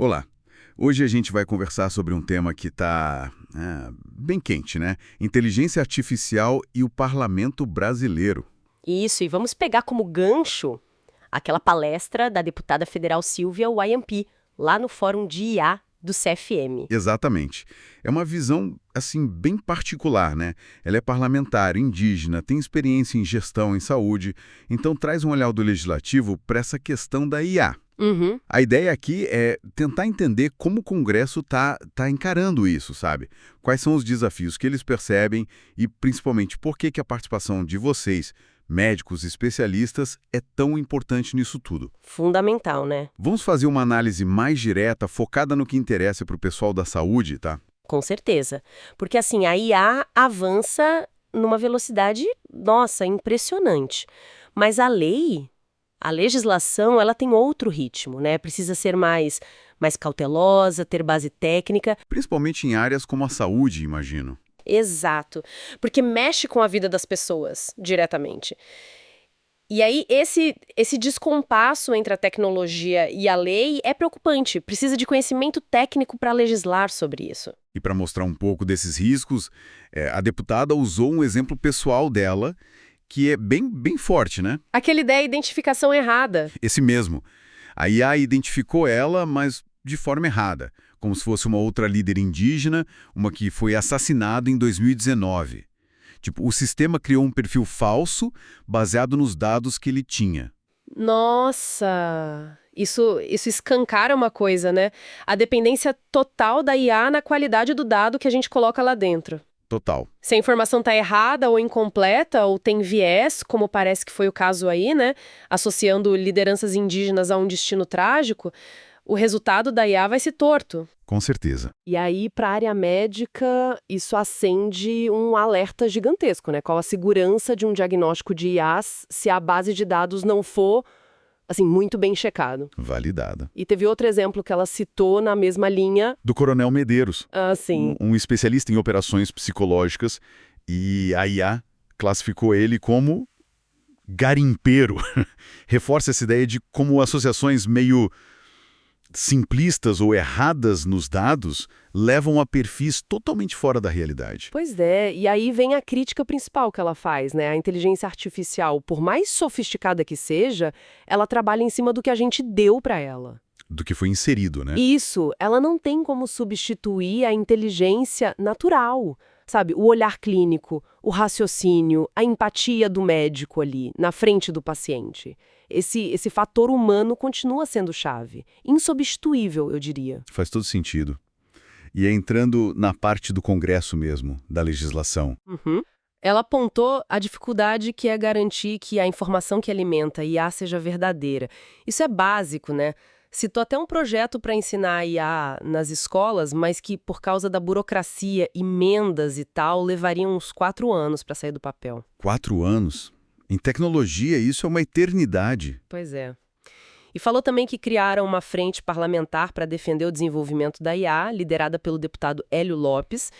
Olá, hoje a gente vai conversar sobre um tema que está bem quente, né? Inteligência artificial e o parlamento brasileiro. Isso, e vamos pegar como gancho aquela palestra da deputada federal Silvia Wayampi, lá no Fórum de IA do CFM. Exatamente. É uma visão, assim, bem particular, né? Ela é parlamentar, indígena, tem experiência em gestão em saúde, então traz um olhar do legislativo para essa questão da IA. Uhum. A ideia aqui é tentar entender como o Congresso tá encarando isso, sabe? Quais são os desafios que eles percebem e, principalmente, por que a participação de vocês, médicos, especialistas, é tão importante nisso tudo. Fundamental, né? Vamos fazer uma análise mais direta, focada no que interessa para o pessoal da saúde, tá? Com certeza. Porque assim, a IA avança numa velocidade, nossa, impressionante. Mas a legislação, ela tem outro ritmo, né? Precisa ser mais cautelosa, ter base técnica. Principalmente em áreas como a saúde, imagino. Exato. Porque mexe com a vida das pessoas diretamente. E aí, esse descompasso entre a tecnologia e a lei é preocupante. Precisa de conhecimento técnico para legislar sobre isso. E para mostrar um pouco desses riscos, a deputada usou um exemplo pessoal dela, que é bem forte, né? Aquela ideia de identificação errada. Esse mesmo. A IA identificou ela, mas de forma errada, como se fosse uma outra líder indígena, uma que foi assassinada em 2019. Tipo, o sistema criou um perfil falso baseado nos dados que ele tinha. Nossa! Isso escancara uma coisa, né? A dependência total da IA na qualidade do dado que a gente coloca lá dentro. Total. Se a informação está errada ou incompleta ou tem viés, como parece que foi o caso aí, né? Associando lideranças indígenas a um destino trágico, o resultado da IA vai ser torto. Com certeza. E aí, para a área médica, isso acende um alerta gigantesco, né? Qual a segurança de um diagnóstico de IAs se a base de dados não for, assim, muito bem checado. Validada. E teve outro exemplo que ela citou na mesma linha. Do Coronel Medeiros, Sim. um especialista em operações psicológicas, e a IA classificou ele como garimpeiro. Reforça essa ideia de como associações meio simplistas ou erradas nos dados levam a perfis totalmente fora da realidade. Pois é, e aí vem a crítica principal que ela faz, né? A inteligência artificial, por mais sofisticada que seja, ela trabalha em cima do que a gente deu para ela. Do que foi inserido, né? Isso, ela não tem como substituir a inteligência natural, sabe? O olhar clínico, o raciocínio, a empatia do médico ali, na frente do paciente. Esse fator humano continua sendo chave. Insubstituível, eu diria. Faz todo sentido. E é entrando na parte do Congresso mesmo, da legislação. Uhum. Ela apontou a dificuldade que é garantir que a informação que alimenta a IA seja verdadeira. Isso é básico, né? Citou até um projeto para ensinar a IA nas escolas, mas que, por causa da burocracia, emendas e tal, levaria uns 4 anos para sair do papel. 4 anos? Em tecnologia, isso é uma eternidade. Pois é. E falou também que criaram uma frente parlamentar para defender o desenvolvimento da IA, liderada pelo deputado Hélio Lopes,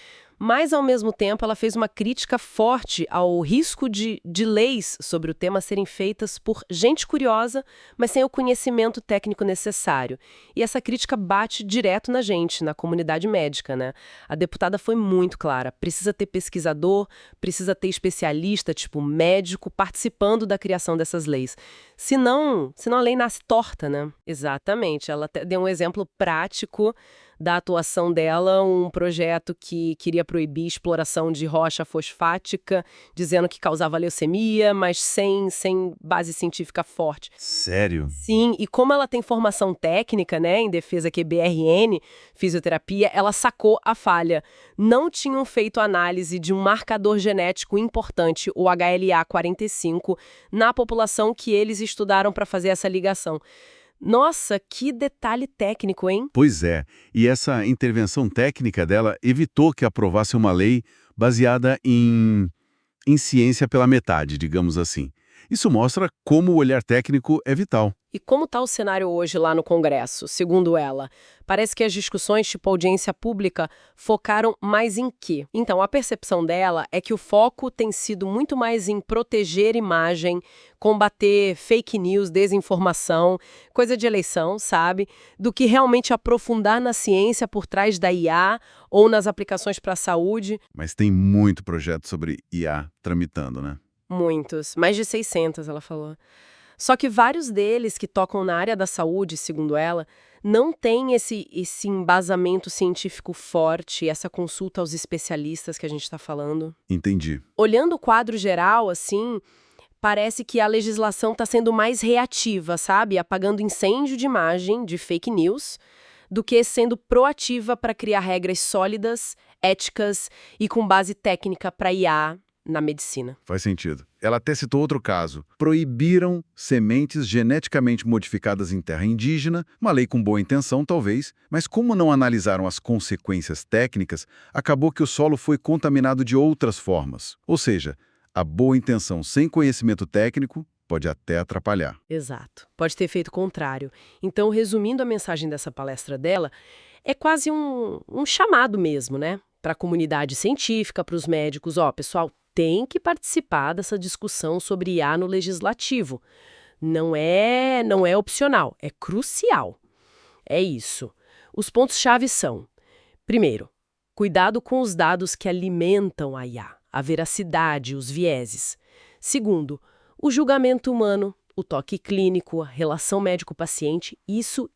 mas, ao mesmo tempo, ela fez uma crítica forte ao risco de leis sobre o tema serem feitas por gente curiosa, mas sem o conhecimento técnico necessário. E essa crítica bate direto na gente, na comunidade médica, né? A deputada foi muito clara. Precisa ter pesquisador, precisa ter especialista, tipo médico, participando da criação dessas leis. Senão a lei nasce torta, né? Exatamente. Ela deu um exemplo prático da atuação dela, um projeto que queria proibir exploração de rocha fosfática, dizendo que causava leucemia, mas sem base científica forte. Sério? Sim, e como ela tem formação técnica, né, em defesa QBRN, fisioterapia, ela sacou a falha. Não tinham feito análise de um marcador genético importante, o HLA45, na população que eles estudaram para fazer essa ligação. Nossa, que detalhe técnico, hein? Pois é, e essa intervenção técnica dela evitou que aprovasse uma lei baseada em ciência pela metade, digamos assim. Isso mostra como o olhar técnico é vital. E como está o cenário hoje lá no Congresso, segundo ela? Parece que as discussões, tipo audiência pública, focaram mais em quê? Então, a percepção dela é que o foco tem sido muito mais em proteger imagem, combater fake news, desinformação, coisa de eleição, sabe? Do que realmente aprofundar na ciência por trás da IA ou nas aplicações para a saúde. Mas tem muito projeto sobre IA tramitando, né? Muitos, mais de 600, ela falou. Só que vários deles que tocam na área da saúde, segundo ela, não têm esse embasamento científico forte, essa consulta aos especialistas que a gente está falando. Entendi. Olhando o quadro geral, assim, parece que a legislação está sendo mais reativa, sabe? Apagando incêndio de imagem, de fake news, do que sendo proativa para criar regras sólidas, éticas e com base técnica para IA na medicina. Faz sentido. Ela até citou outro caso. Proibiram sementes geneticamente modificadas em terra indígena, uma lei com boa intenção, talvez, mas como não analisaram as consequências técnicas, acabou que o solo foi contaminado de outras formas. Ou seja, a boa intenção sem conhecimento técnico pode até atrapalhar. Exato. Pode ter feito o contrário. Então, resumindo a mensagem dessa palestra dela, é quase um chamado mesmo, né? Para a comunidade científica, para os médicos. Pessoal, tem que participar dessa discussão sobre IA no legislativo. Não é opcional, é crucial. É isso. Os pontos-chave são: primeiro, cuidado com os dados que alimentam a IA, a veracidade, os vieses. Segundo, o julgamento humano, o toque clínico, a relação médico-paciente, isso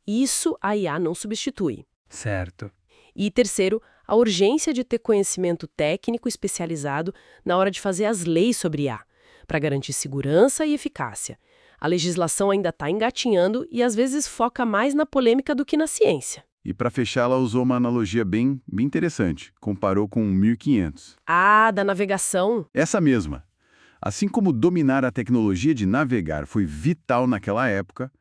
a IA não substitui. Certo. E terceiro, a urgência de ter conhecimento técnico especializado na hora de fazer as leis sobre IA, para garantir segurança e eficácia. A legislação ainda está engatinhando e às vezes foca mais na polêmica do que na ciência. E para fechar, ela usou uma analogia bem interessante. Comparou com 1500. Ah, da navegação? Essa mesma. Assim como dominar a tecnologia de navegar foi vital naquela época,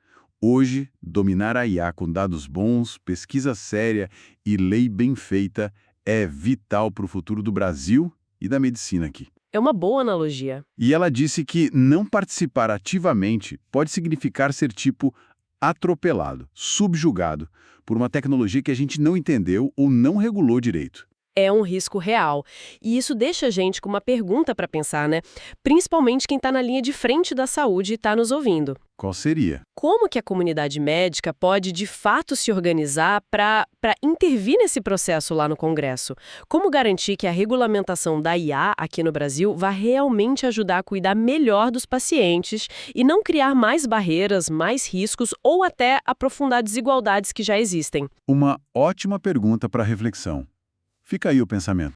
hoje, dominar a IA com dados bons, pesquisa séria e lei bem feita é vital para o futuro do Brasil e da medicina aqui. É uma boa analogia. E ela disse que não participar ativamente pode significar ser tipo atropelado, subjugado por uma tecnologia que a gente não entendeu ou não regulou direito. É um risco real. E isso deixa a gente com uma pergunta para pensar, né? Principalmente quem está na linha de frente da saúde e está nos ouvindo. Qual seria? Como que a comunidade médica pode, de fato, se organizar para intervir nesse processo lá no Congresso? Como garantir que a regulamentação da IA aqui no Brasil vai realmente ajudar a cuidar melhor dos pacientes e não criar mais barreiras, mais riscos ou até aprofundar desigualdades que já existem? Uma ótima pergunta para reflexão. Fica aí o pensamento.